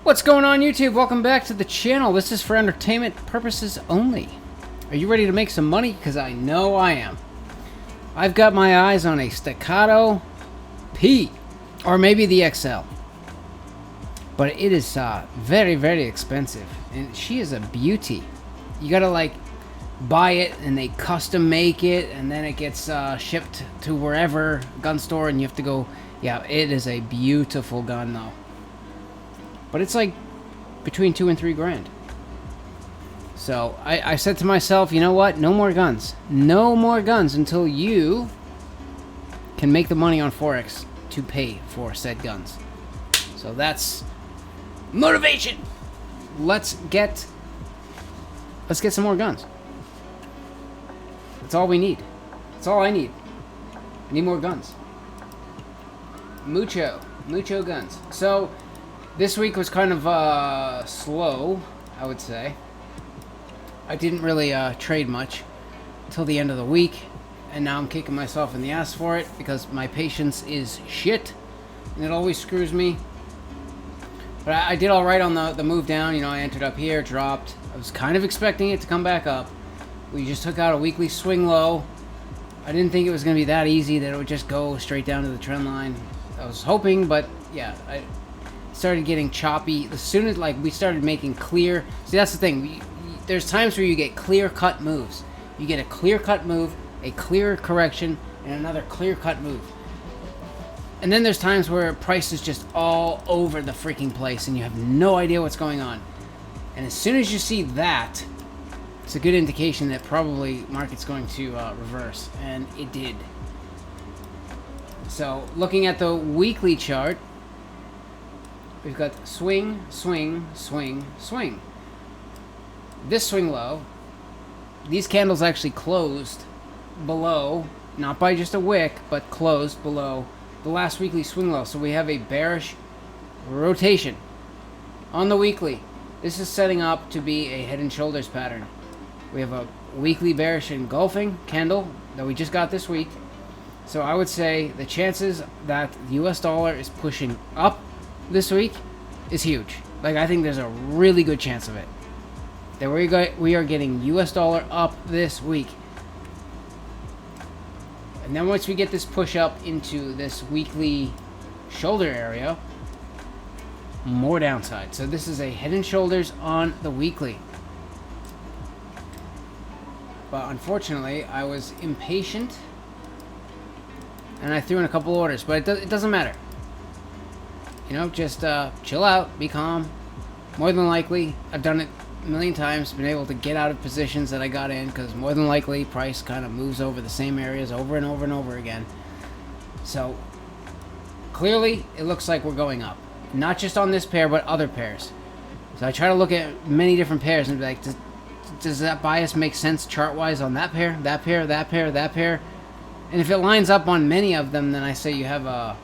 What's going on, YouTube? Welcome back to the channel. This is for entertainment purposes only. Are you ready to make some money? Because I know I am. I've got my eyes on a Staccato P, or maybe the XL. But it is very, very expensive. And she is a beauty. You gotta like buy it and they custom make it, and then it gets shipped to wherever gun store, and you have to go. Yeah, it is a beautiful gun though. But it's like between $2 and $3 grand. So I said to myself, you know what? No more guns. No more guns until you can make the money on Forex to pay for said guns. So that's motivation. Let's get some more guns. That's all we need. That's all I need. I need more guns. Mucho guns. So this week was kind of slow, I would say. I didn't really trade much till the end of the week, and now I'm kicking myself in the ass for it because my patience is shit, and it always screws me. But I did all right on the move down. You know, I entered up here, dropped. I was kind of expecting it to come back up. We just took out a weekly swing low. I didn't think it was going to be that easy, that it would just go straight down to the trend line. I was hoping, but yeah, I started getting choppy as soon as like we started making clear. See, that's the thing. There's times where you get clear-cut moves. You get a clear-cut move, a clear correction, and another clear-cut move. And then there's times where price is just all over the freaking place and you have no idea what's going on. And as soon as you see that, it's a good indication that probably market's going to reverse, and it did. So looking at the weekly chart, we've got swing, swing, swing, swing. This swing low, these candles actually closed below, not by just a wick, but closed below the last weekly swing low. So we have a bearish rotation on the weekly. This is setting up to be a head and shoulders pattern. We have a weekly bearish engulfing candle that we just got this week. So I would say the chances that the US dollar is pushing up this week is huge. Like, I think there's a really good chance of it. That we are getting US dollar up this week. And then once we get this push up into this weekly shoulder area, more downside. So this is a head and shoulders on the weekly. But unfortunately, I was impatient and I threw in a couple orders, but it doesn't matter. You know, just chill out, be calm. More than likely, I've done it a million times, been able to get out of positions that I got in, because more than likely price kind of moves over the same areas over and over and over again. So clearly it looks like we're going up, not just on this pair but other pairs. So I try to look at many different pairs and be like, does that bias make sense chart wise on that pair, that pair, that pair, that pair? And if it lines up on many of them, then I say you have a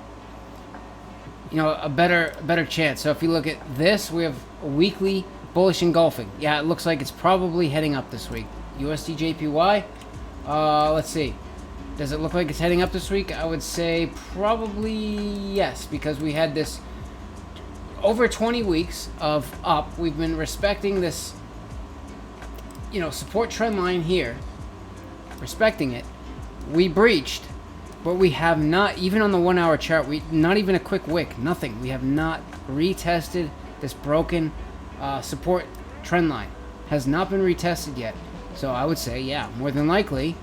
better chance. So if you look at this, we have a weekly bullish engulfing. Yeah, it looks like it's probably heading up this week. USD JPY. Let's see. Does it look like it's heading up this week? I would say probably yes, because we had this over 20 weeks of up. We've been respecting this, support trend line here. Respecting it. We breached, but we have not, even on the 1 hour chart, not even a quick wick, nothing. We have not retested this broken support trend line. Has not been retested yet. So I would say, yeah, more than likely,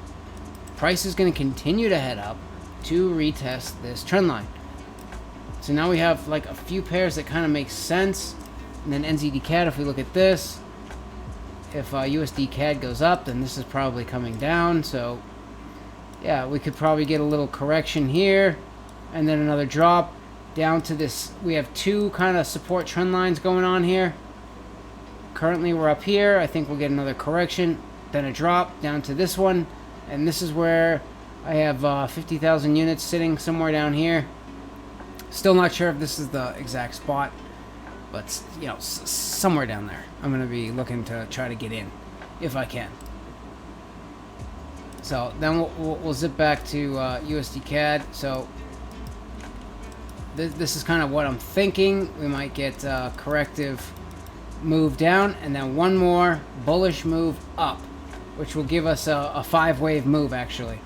price is going to continue to head up to retest this trend line. So now we have like a few pairs that kind of make sense. And then NZD CAD, if we look at this, if USD CAD goes up, then this is probably coming down. So yeah, we could probably get a little correction here and then another drop down to this. We have two kind of support trend lines going on here. Currently we're up here. I think we'll get another correction, then a drop down to this one, and this is where I have 50,000 units sitting somewhere down here. Still not sure if this is the exact spot, but somewhere down there I'm going to be looking to try to get in if I can. So then we'll zip back to USD CAD. So this is kind of what I'm thinking. We might get a corrective move down, and then one more bullish move up, which will give us a 5-wave move, actually.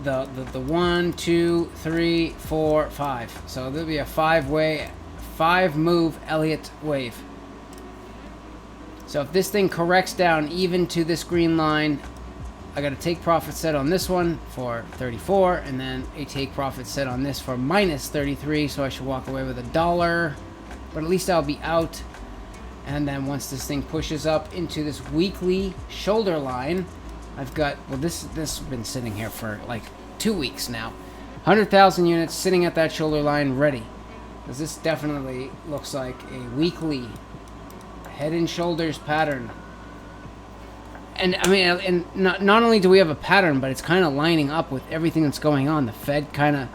The 1, 2, 3, 4, 5. So there'll be a 5-move Elliott wave. So if this thing corrects down even to this green line, I got to take profit set on this one for 34, and then a take profit set on this for minus 33. So I should walk away with $1, but at least I'll be out. And then once this thing pushes up into this weekly shoulder line, I've got, well, this has been sitting here for like 2 weeks now. 100,000 units sitting at that shoulder line ready. Because this definitely looks like a weekly head and shoulders pattern. And I mean, and not only do we have a pattern, but it's kind of lining up with everything that's going on. The Fed kind of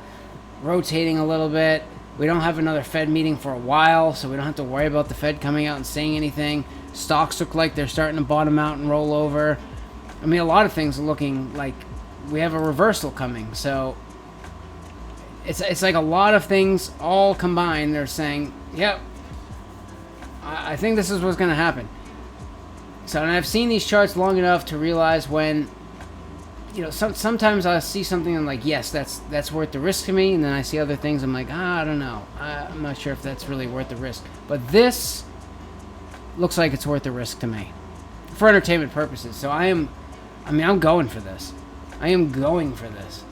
rotating a little bit. We don't have another Fed meeting for a while, so we don't have to worry about the Fed coming out and saying anything. Stocks look like they're starting to bottom out and roll over. I mean, a lot of things are looking like we have a reversal coming. So it's like a lot of things all combined. They're saying, yep, I think this is what's going to happen. So, and I've seen these charts long enough to realize when, you know, sometimes I see something and I'm like, yes, that's worth the risk to me. And then I see other things, I'm like, I don't know. I'm not sure if that's really worth the risk. But this looks like it's worth the risk to me for entertainment purposes. So I'm going for this. I am going for this.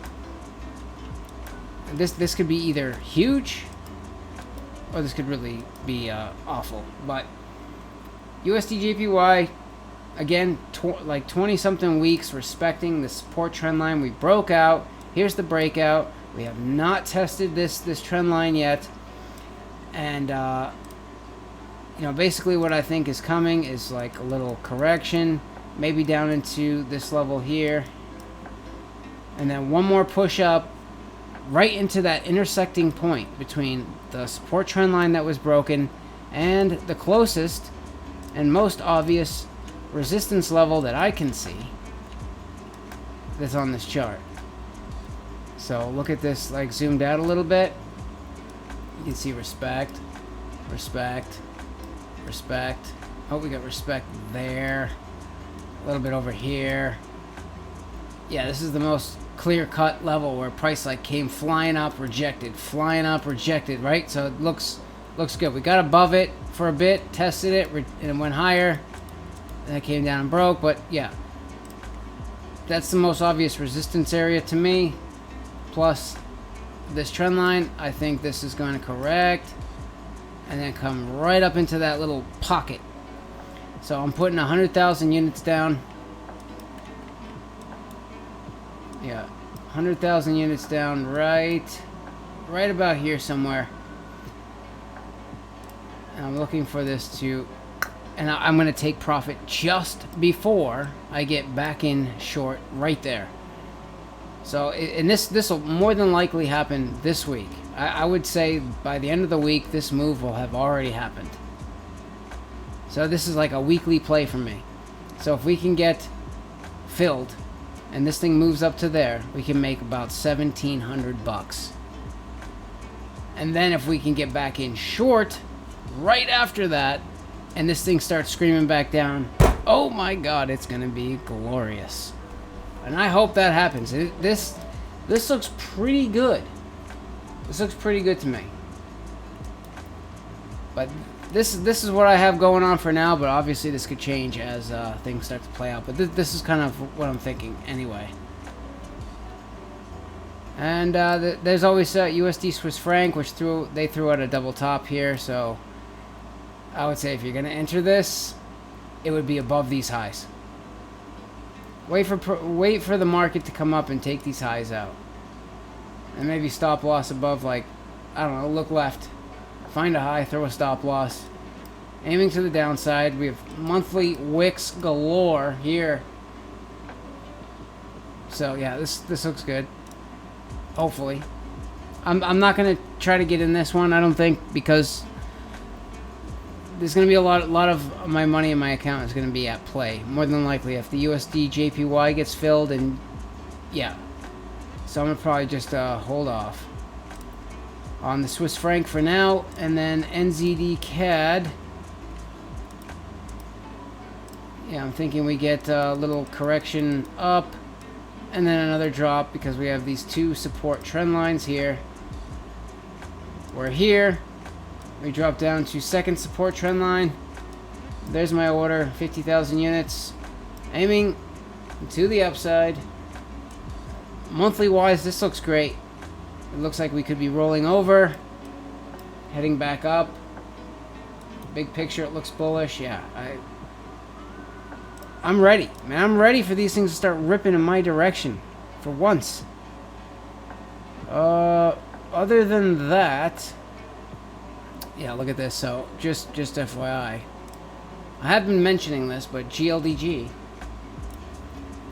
This could be either huge or this could really be awful. But USD JPY, again, like 20-something weeks respecting the support trend line. We broke out. Here's the breakout. We have not tested this trend line yet. And, you know, basically what I think is coming is like a little correction, maybe down into this level here. And then one more push up right into that intersecting point between the support trend line that was broken and the closest and most obvious resistance level that I can see that's on this chart. So look at this, like zoomed out a little bit. You can see respect, respect, respect. Oh, we got respect there. A little bit over here. Yeah, this is the most clear-cut level where price like came flying up, rejected, right? So it looks good. We got above it for a bit, tested it, and it went higher. And it came down and broke, but yeah. That's the most obvious resistance area to me. Plus this trend line, I think this is going to correct and then come right up into that little pocket. So I'm putting 100,000 units down. Yeah, 100,000 units down right about here somewhere. And I'm looking for this to, and I'm going to take profit just before I get back in short right there. So, and this will more than likely happen this week. I would say by the end of the week, this move will have already happened. So this is like a weekly play for me. So if we can get filled and this thing moves up to there, we can make about $1,700. And then if we can get back in short right after that, and this thing starts screaming back down, oh my God, it's going to be glorious. And I hope that happens. This looks pretty good. This looks pretty good to me. But this is what I have going on for now, but obviously this could change as things start to play out. But this is kind of what I'm thinking anyway. And there's always USD Swiss franc, which they threw out a double top here. So I would say if you're going to enter this, it would be above these highs. Wait for the market to come up and take these highs out. And maybe stop loss above, like, I don't know, look left. Find a high, throw a stop loss. Aiming to the downside. We have monthly wicks galore here. So yeah, this looks good. Hopefully. I'm not gonna try to get in this one, I don't think, because there's gonna be a lot of my money in my account is gonna be at play. More than likely if the USD JPY gets filled, and yeah. So I'm gonna probably just hold off on the Swiss franc for now, and then NZD CAD. Yeah, I'm thinking we get a little correction up and then another drop because we have these two support trend lines here. We're here. We drop down to second support trend line. There's my order, 50,000 units. Aiming to the upside. Monthly wise, this looks great. It looks like we could be rolling over, heading back up. Big picture, it looks bullish. Yeah, I'm ready, man. I'm ready for these things to start ripping in my direction, for once. Other than that, yeah, look at this. So, just FYI, I have been mentioning this, but GLDG,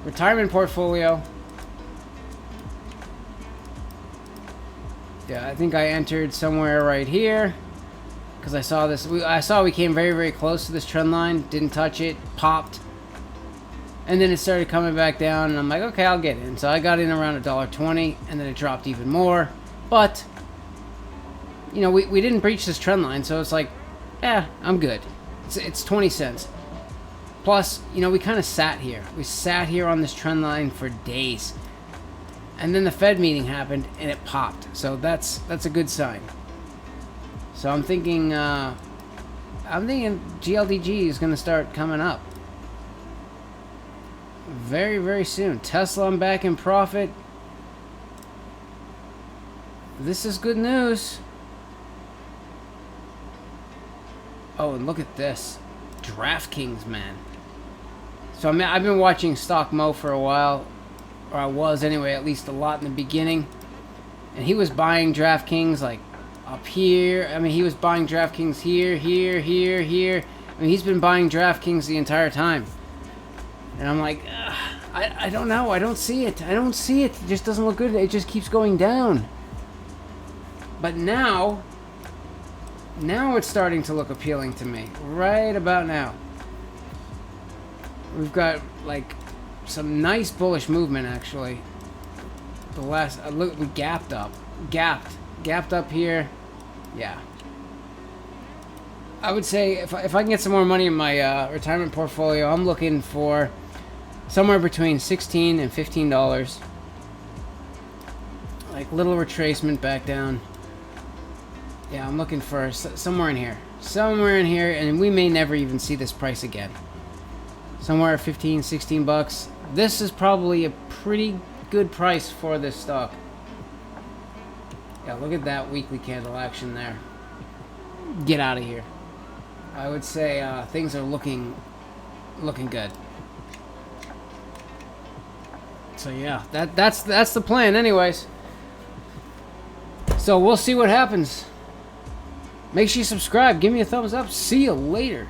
retirement portfolio. Yeah, I think I entered somewhere right here because I saw this. I saw we came very, very close to this trend line. Didn't touch it. Popped. And then it started coming back down, and I'm like, okay, I'll get in. So I got in around $1.20, and then it dropped even more. But, you know, we didn't breach this trend line, so it's like, yeah, I'm good. It's 20 cents. Plus, you know, we kind of sat here. We sat here on this trend line for days. And then the Fed meeting happened, and it popped. So that's a good sign. So I'm thinking GLDG is going to start coming up very, very soon. Tesla, I'm back in profit. This is good news. Oh, and look at this. DraftKings, man. So, I mean, I've been watching Stock Mo for a while. Or I was, anyway, at least a lot in the beginning. And he was buying DraftKings, like, up here. I mean, he was buying DraftKings here, here, here, here. I mean, he's been buying DraftKings the entire time. And I'm like, I don't know. I don't see it. I don't see it. It just doesn't look good. It just keeps going down. But now it's starting to look appealing to me. Right about now. We've got, like, some nice bullish movement, actually. The last, look, we gapped up. Gapped up here. Yeah. I would say if I can get some more money in my retirement portfolio, I'm looking for somewhere between $16 and $15. Like, little retracement back down. Yeah, I'm looking for somewhere in here. Somewhere in here, and we may never even see this price again. Somewhere 15, 16 bucks. This is probably a pretty good price for this stock. Yeah, look at that weekly candle action there. Get out of here. I would say things are looking good. So yeah, that's the plan anyways. So we'll see what happens. Make sure you subscribe. Give me a thumbs up. See you later.